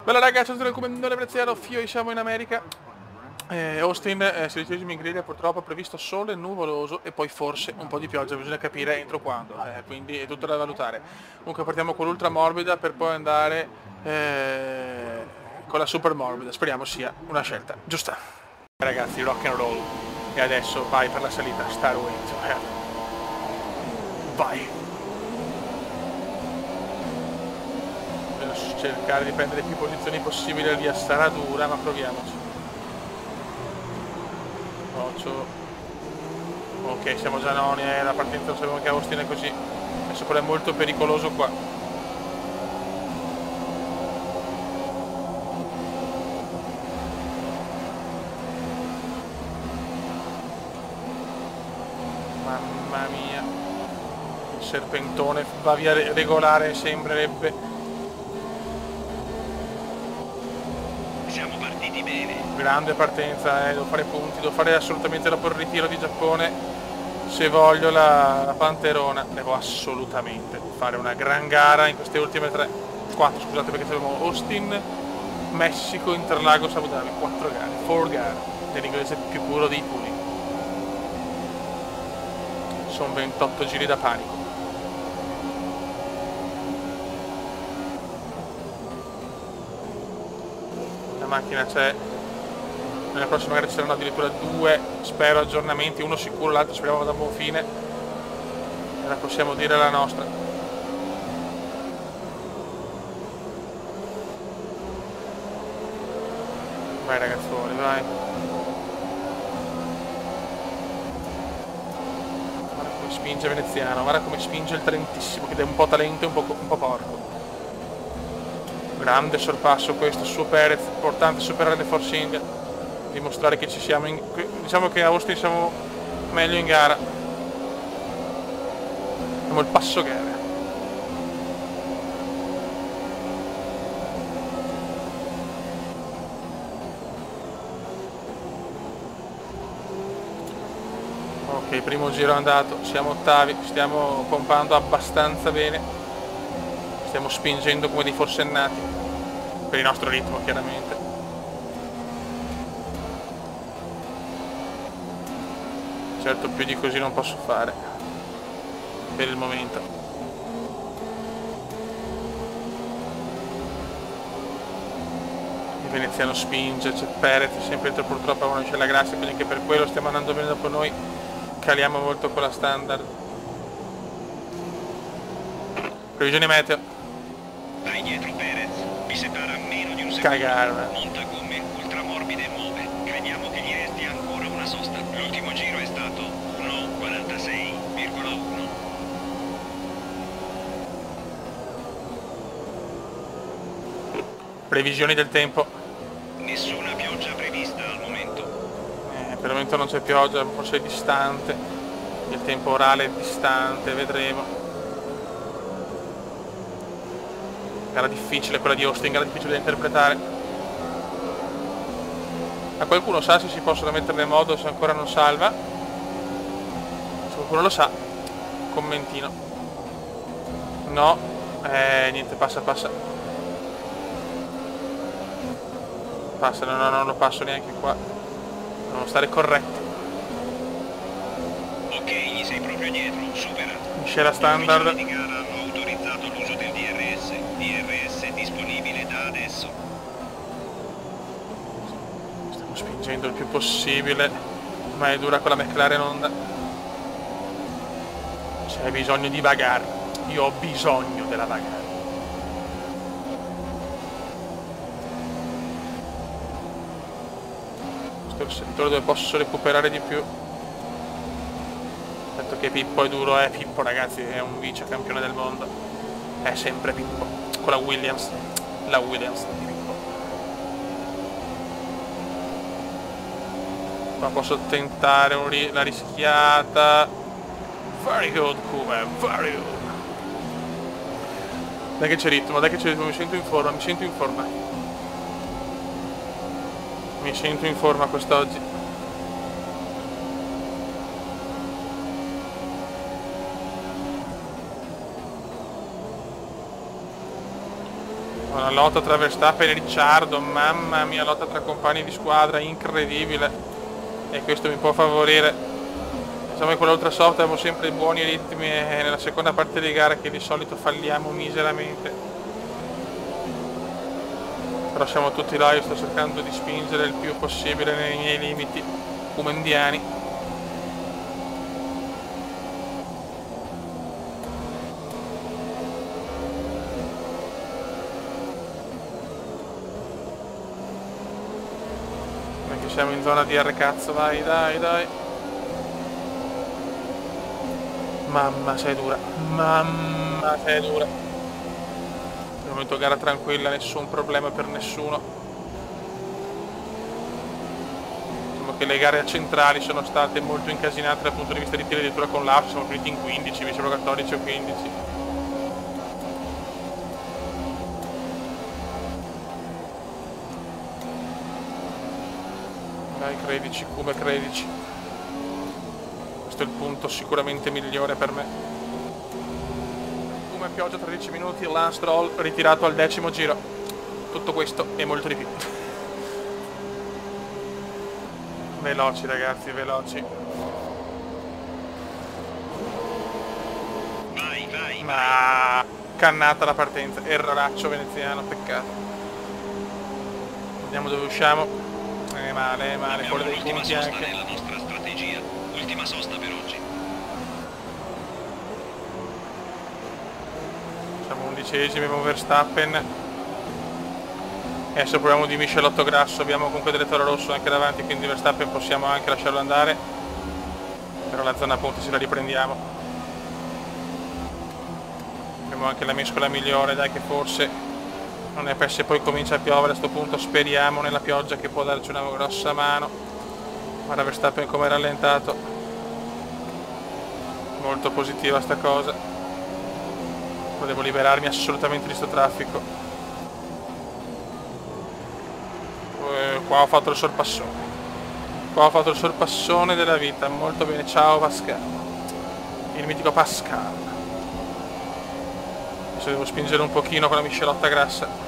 Bella ragazzi, sono il comandante Veneziano, siamo in America. Austin, 16esimo in griglia, purtroppo previsto sole, nuvoloso e poi forse un po' di pioggia, bisogna capire entro quando, quindi è tutto da valutare. Comunque partiamo con l'ultra morbida per poi andare con la super morbida, speriamo sia una scelta giusta. Ragazzi, rock and roll, e adesso vai per la salita, Starway to Heaven. Vai! Cercare di prendere più posizioni possibile, via sarà dura, ma proviamoci. 8. Ok, siamo già noni, la partenza lo sappiamo che Austin è così. Adesso però è molto pericoloso qua. Mamma mia. Il serpentone va via regolare, sembrerebbe. Siamo partiti bene. Grande partenza, devo fare punti, devo fare assolutamente dopo il ritiro di Giappone. Se voglio la Panterona, devo assolutamente fare una gran gara in queste ultime 4, scusate, perché abbiamo Austin, Messico, Interlagos, Abu Dhabi, 4 gare, 4 gare, nell'inglese più puro dei puri. Sono 28 giri da panico. La macchina c'è, nella prossima gara ci saranno addirittura 2, spero, aggiornamenti, uno sicuro, l'altro speriamo vada a buon fine, e la possiamo dire la nostra. Vai ragazzoni, vai. Guarda come spinge Veneziano, guarda come spinge il Trentissimo, che è un po' talento e un po' porco. Grande sorpasso questo su Perez, importante superare le forcing, dimostrare che ci siamo diciamo che a Austin siamo meglio in gara. Abbiamo il passo gara. Ok, primo giro è andato, siamo ottavi, stiamo pompando abbastanza bene, stiamo spingendo come dei forsennati, per il nostro ritmo chiaramente. Certo più di così non posso fare, per il momento. Il veneziano spinge, c'è Perez, sempre dentro purtroppo non c'è la grazia, quindi anche per quello stiamo andando bene dopo noi, caliamo molto con la standard. Previsioni meteo. Vai dietro Perez, vi separa meno di un secondo. Cagare. Monta gomme ultramorbide e nuove. Crediamo che gli resti ancora una sosta. L'ultimo giro è stato 1:46,1. Previsioni del tempo. Nessuna pioggia prevista al momento. Per il momento non c'è pioggia, forse è distante, il temporale è distante, vedremo. Gara difficile quella di Austin, gara difficile da interpretare. A qualcuno sa se si possono mettere in modo, se ancora non salva? Se qualcuno lo sa, commentino. No, niente, passa. Passa, no, non lo passo neanche qua. Devono stare corretti. Ok, gli sei proprio dietro, supera. Scena standard. Di gara hanno autorizzato l'uso del DRS. DRS disponibile da adesso. Stiamo spingendo il più possibile, ma è dura con la McLaren Honda. C'è bisogno di vagare. Io ho bisogno della vagare. Questo è il settore dove posso recuperare di più. Detto che Pippo è duro, Pippo ragazzi è un vice campione del mondo. È sempre Pippo. Con la Williams di Pippo. Ma posso tentare la rischiata. Very good Kuma, very good. Dai che c'è ritmo, mi sento in forma. Mi sento in forma quest'oggi. Una lotta tra Verstappen e Ricciardo, mamma mia, lotta tra compagni di squadra, incredibile. E questo mi può favorire. Diciamo che con l'Ultrasoft avevo sempre buoni ritmi e nella seconda parte di gara che di solito falliamo miseramente. Però siamo tutti là, io sto cercando di spingere il più possibile nei miei limiti umendiani. Siamo in zona DR, cazzo, vai, dai, dai. Mamma, sei dura. Mamma, sei dura. Al momento gara tranquilla, nessun problema per nessuno. Diciamo che le gare centrali sono state molto incasinate dal punto di vista di tiro, addirittura con l'Austria siamo finiti in 15, mi sembra 14 o 15. Dai, credici, come credici. Questo è il punto sicuramente migliore per me. Come pioggia 13 minuti, Lance Stroll ritirato al 10° giro. Tutto questo e molto di più. Veloci ragazzi, veloci. Vai. Ma cannata la partenza, erroraccio veneziano, peccato. Vediamo dove usciamo. Male, fuori dai punti anche. Nella nostra strategia. Ultima sosta per oggi. Siamo 11esimi, abbiamo Verstappen. Adesso proviamo di miscelotto grasso, abbiamo comunque direttore rosso anche davanti, quindi Verstappen possiamo anche lasciarlo andare. Però la zona punti ce la riprendiamo. Abbiamo anche la mescola migliore, dai, che forse non è per se poi comincia a piovere a sto punto, speriamo nella pioggia che può darci una grossa mano. Guarda Verstappen come è rallentato, molto positiva sta cosa. Devo liberarmi assolutamente di sto traffico. Qua ho fatto il sorpassone della vita, molto bene, ciao Pascal, il mitico Pascal. Adesso devo spingere un pochino con la miscelotta grassa.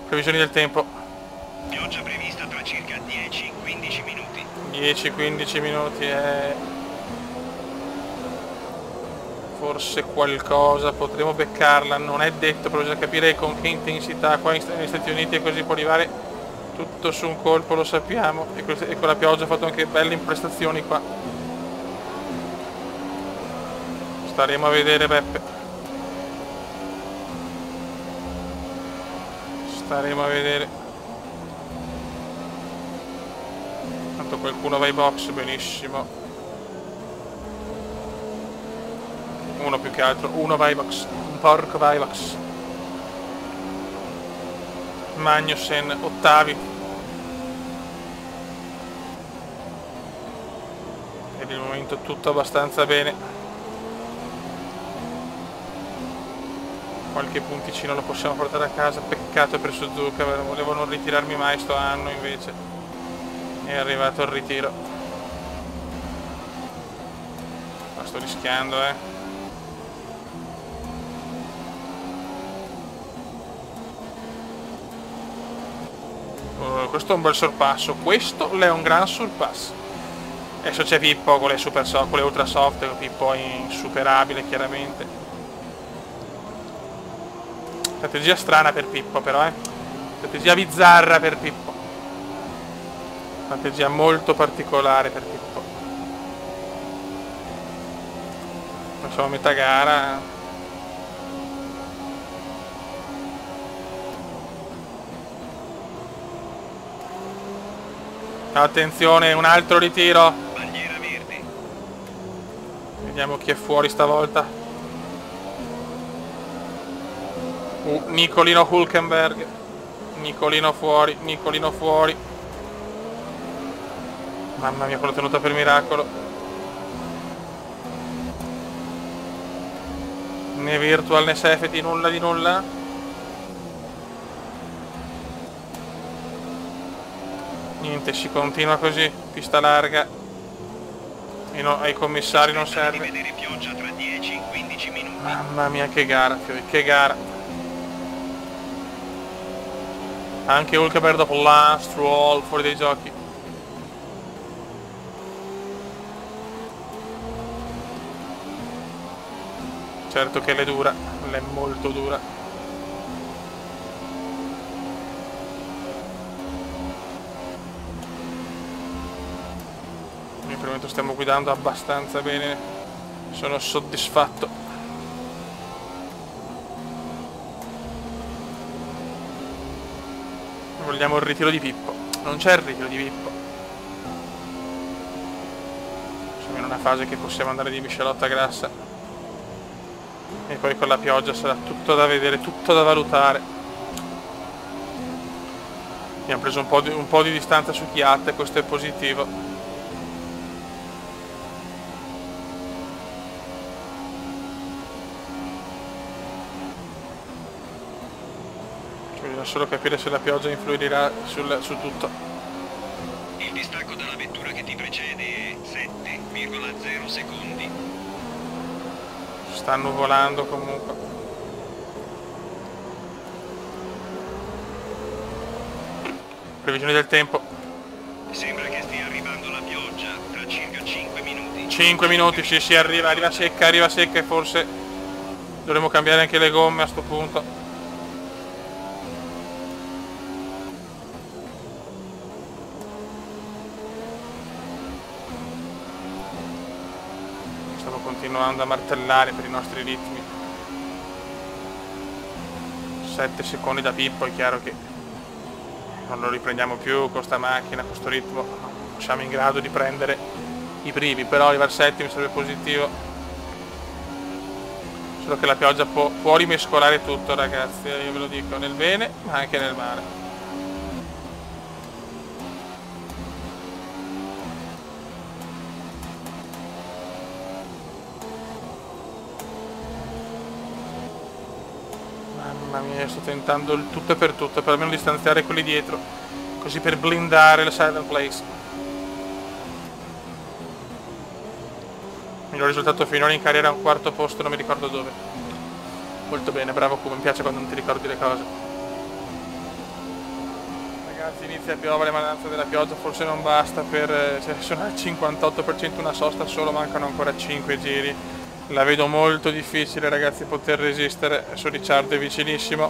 Previsioni del tempo. Pioggia prevista tra circa 10-15 minuti. 10-15 minuti è... forse qualcosa potremo beccarla, non è detto, però bisogna capire con che intensità. Qua negli Stati Uniti è così, può arrivare tutto su un colpo, lo sappiamo, e con la pioggia ha fatto anche belle imprestazioni qua. Staremo a vedere, Beppe. Staremo a vedere. Tanto qualcuno va ai box, benissimo. Uno più che altro, uno va ai box. Un porco va ai box. Magnussen, ottavi. E per il momento tutto abbastanza bene. Qualche punticino lo possiamo portare a casa, peccato per Suzuka, volevo non ritirarmi mai sto anno, invece è arrivato il ritiro. Ma sto rischiando, questo è un bel sorpasso, questo è un gran sorpasso. Adesso c'è Pippo con le super soft, con le ultra soft, Pippo è insuperabile chiaramente. Strategia strana per Pippo però, strategia bizzarra per Pippo, strategia molto particolare per Pippo. Facciamo metà gara. Attenzione, un altro ritiro. Bandiera verde. Vediamo chi è fuori stavolta. Nicolino Hülkenberg. Nicolino fuori, Nicolino fuori. Mamma mia, quello tenuto per miracolo. Né virtual né safety, nulla di nulla. Niente, si continua così, pista larga. ai commissari non Aspettare di serve. vedere pioggia tra 10-15 minuti. Mamma mia, che gara, che gara. Anche Hulkenberg dopo Lance, Stroll, fuori dai giochi. Certo che l'è dura, l'è molto dura. Per il momento stiamo guidando abbastanza bene, sono soddisfatto. Vogliamo il ritiro di Pippo, non c'è il ritiro di Pippo. Siamo in una fase che possiamo andare di miscelotta grassa e poi con la pioggia sarà tutto da vedere, tutto da valutare. Abbiamo preso un po' di distanza su Chiat e questo è positivo. Bisogna solo capire se la pioggia influirà su tutto. Il distacco dalla vettura che ti precede è 7,0 secondi. Sta nuvolando comunque. Previsioni del tempo. Sembra che stia arrivando la pioggia tra circa 5 minuti. 5 minuti, sì, arriva secca e forse dovremo cambiare anche le gomme a sto punto. Stiamo continuando a martellare per i nostri ritmi. 7 secondi da Pippo, è chiaro che non lo riprendiamo più con sta macchina, con sto ritmo. Non siamo in grado di prendere i primi, però arrivare settimi sarebbe positivo. Solo che la pioggia può rimescolare tutto, ragazzi, io ve lo dico, nel bene ma anche nel male. Mamma mia, sto tentando il tutto e per tutto, per almeno distanziare quelli dietro, così per blindare le silent place. Il miglior risultato finora in carriera è un quarto posto, non mi ricordo dove. Molto bene, bravo Kuma, mi piace quando non ti ricordi le cose. Ragazzi, inizia a piovere, ma l'ansia della pioggia forse non basta per... cioè, sono al 58% una sosta, solo mancano ancora 5 giri. La vedo molto difficile, ragazzi, poter resistere. Su Ricciardo è vicinissimo.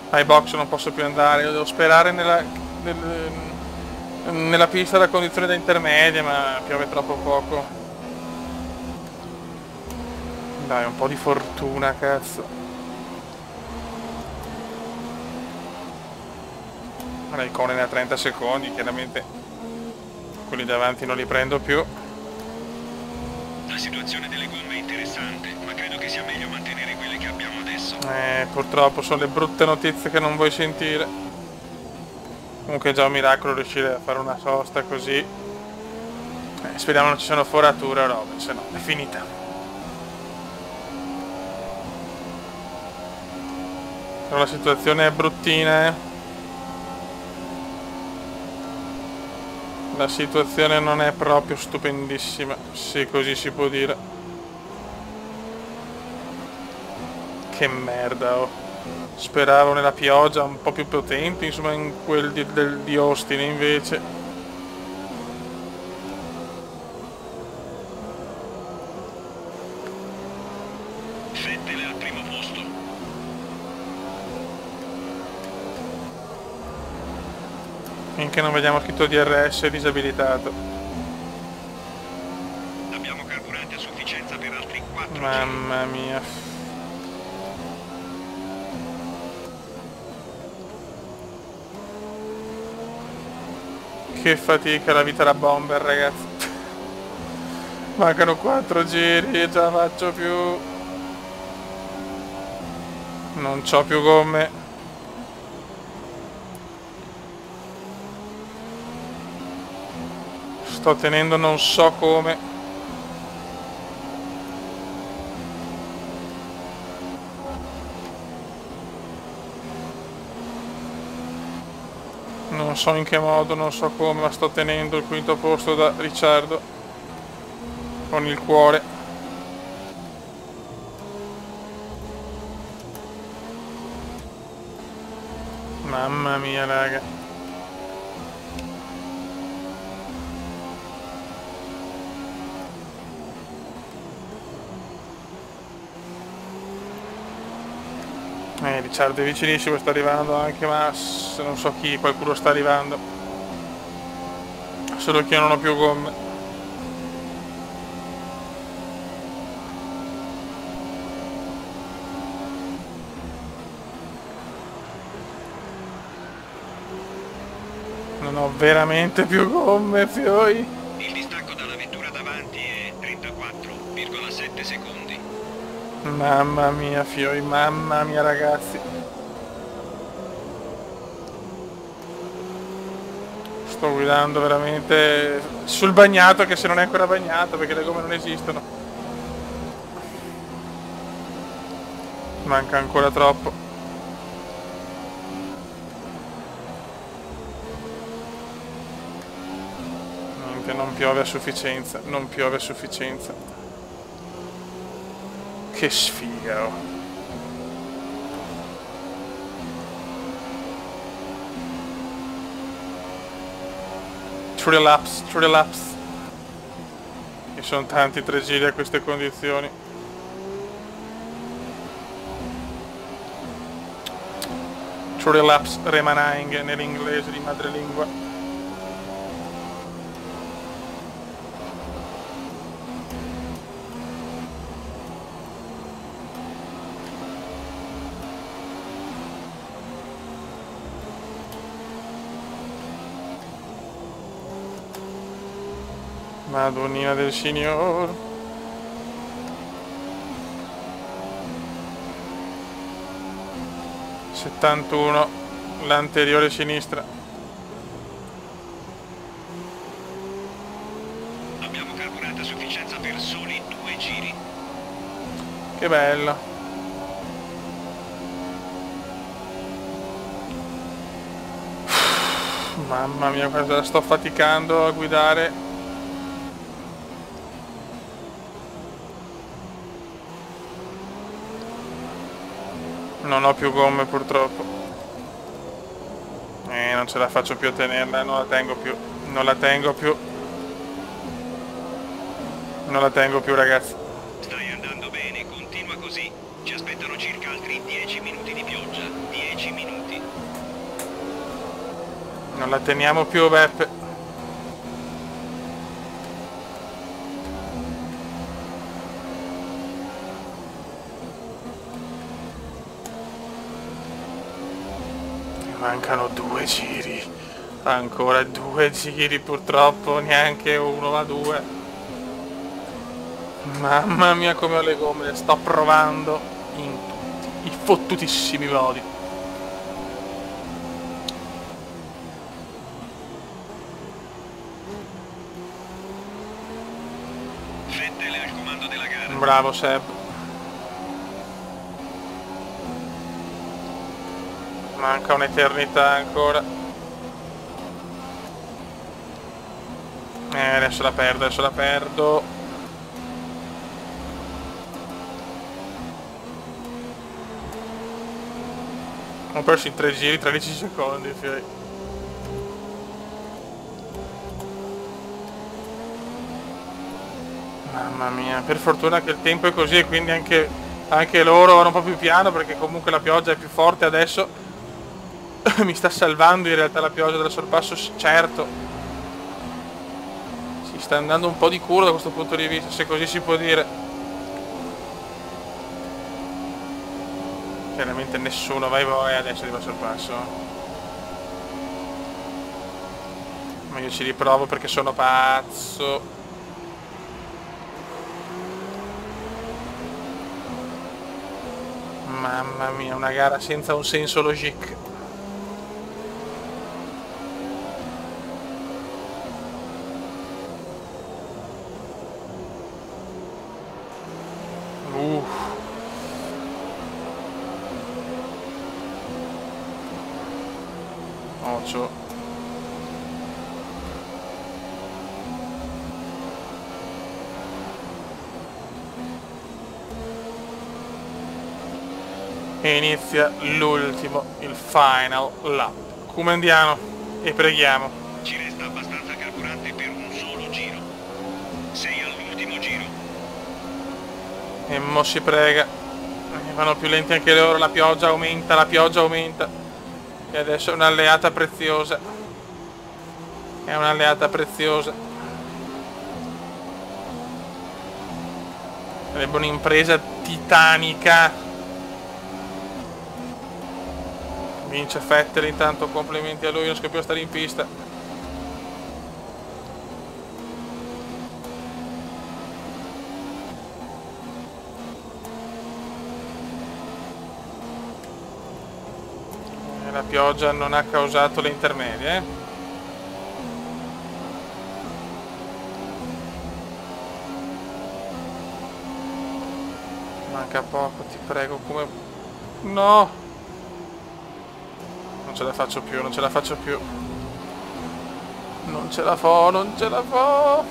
Ai box non posso più andare, devo sperare nella pista da condizione da intermedia, ma piove troppo poco. Dai, un po' di fortuna, cazzo. Raikkonen a 30 secondi, chiaramente quelli davanti non li prendo più. La situazione delle gomme è interessante, ma credo che sia meglio mantenere quelle che abbiamo adesso. Purtroppo sono le brutte notizie che non vuoi sentire. Comunque è già un miracolo riuscire a fare una sosta così. Speriamo non ci siano forature o robe, se no è finita. La situazione è bruttina, La situazione non è proprio stupendissima, se così si può dire. Che merda, oh. Speravo nella pioggia un po' più potente, insomma, in quel di Austin invece. Vettel al primo posto. Finché non vediamo scritto DRS disabilitato. Abbiamo carburante a sufficienza per altri 4 giri. Mamma mia. Che fatica la vita da bomber, ragazzi. Mancano 4 giri e già faccio più. Non c'ho più gomme. Sto tenendo non so come. Non so in che modo, non so come, ma sto tenendo il quinto posto da Ricciardo. con il cuore. Mamma mia, raga. Ricciardo è vicinissimo, sta arrivando anche Mass, non so chi, qualcuno sta arrivando. Solo che io non ho più gomme. Non ho veramente più gomme, fioi. Il distacco dalla vettura davanti è 34,7 secondi. Mamma mia, fioi, mamma mia, ragazzi. Sto guidando veramente sul bagnato, che se non è ancora bagnato, perché le gomme non esistono. Manca ancora troppo. Niente, non piove a sufficienza, non piove a sufficienza. Che sfiga, oh. True laps, true laps. Ci sono tanti 3 giri a queste condizioni. True laps remaning nell'inglese di madrelingua. Madonnina del Signor. ...71... l'anteriore sinistra. Abbiamo carburato a sufficienza per soli 2 giri. Che bello. Mamma mia, quanta sto faticando a guidare. Non ho più gomme purtroppo. Non ce la faccio più a tenerla, non la tengo più. Non la tengo più. Non la tengo più, ragazzi. Stai andando bene, continua così. Ci aspettano circa altri 10 minuti di pioggia. 10 minuti. Non la teniamo più, Beppe. Mancano 2 giri. Ancora 2 giri, purtroppo. Neanche uno, ma 2. Mamma mia, come ho le gomme. Le sto provando in tutti i fottutissimi modi. Vettel al comando della gara. Bravo, Seb. Manca un'eternità ancora. Adesso la perdo, adesso la perdo. Ho perso in 3 giri, 13 secondi, fioi. Mamma mia, per fortuna che il tempo è così e quindi anche loro vanno un po' più piano, perché comunque la pioggia è più forte adesso. Mi sta salvando in realtà la pioggia dal sorpasso, certo. Si sta andando un po' di culo da questo punto di vista, se così si può dire. Chiaramente nessuno vai voi adesso arriva al sorpasso. Ma io ci riprovo perché sono pazzo. Mamma mia, una gara senza un senso logique. Ocio. E inizia l'ultimo, il final lap. Comandiamo e preghiamo. Ci resta abbastanza carburante per un solo giro. Sei all'ultimo giro. E mo si prega. Vanno più lenti anche loro, la pioggia aumenta, la pioggia aumenta. E adesso è un'alleata preziosa. È un'alleata preziosa. Sarebbe un'impresa titanica. Vince Vettel, intanto complimenti a lui, non scoppia a stare in pista. E la pioggia non ha causato le intermedie, Manca poco, ti prego, come... No! Non ce la faccio più, non ce la faccio più. Non ce la fo, non ce la fo.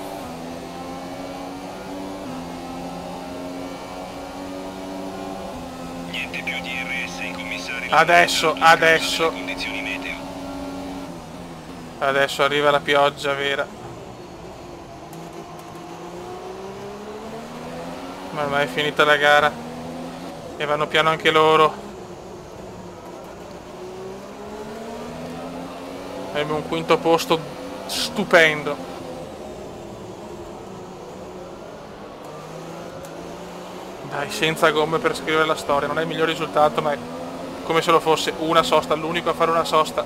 Niente più DRS in commissario. Adesso, adesso. Condizioni meteo. Adesso arriva la pioggia vera. Ma ormai è finita la gara. E vanno piano anche loro. Abbiamo un quinto posto stupendo. Dai, senza gomme per scrivere la storia. Non è il miglior risultato, ma è come se lo fosse una sosta, l'unico a fare una sosta.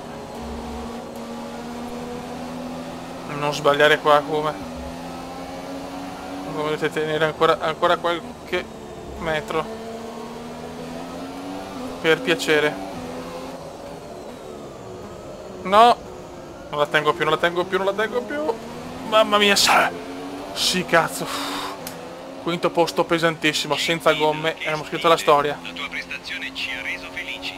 Non sbagliare qua, come volete tenere ancora qualche metro. Per piacere. No! Non la tengo più, non la tengo più, non la tengo più. Mamma mia, sì, cazzo. Quinto posto pesantissimo, senza gomme, abbiamo scritto la storia. La tua prestazione ci ha reso felici.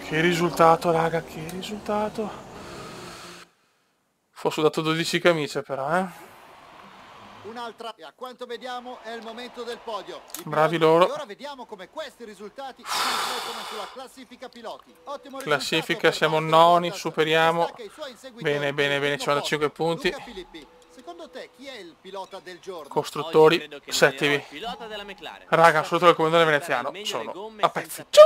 Che risultato, raga, che risultato. Ho sudato 12 camicie però, Un'altra, e a quanto vediamo è il momento del podio. Bravi loro. E ora vediamo come questi risultati si riflettono sulla classifica piloti. Ottimo Classifica, risultato siamo per noni, Bottas, superiamo. che stacca i suoi inseguitori Bene, bene, al bene, ci vanno primo 5 posto. punti. Luca Filippi, secondo te chi è il pilota del giorno? Costruttori, settimi. Raga, sotto il comandante veneziano, sono a pezzi. Ciao!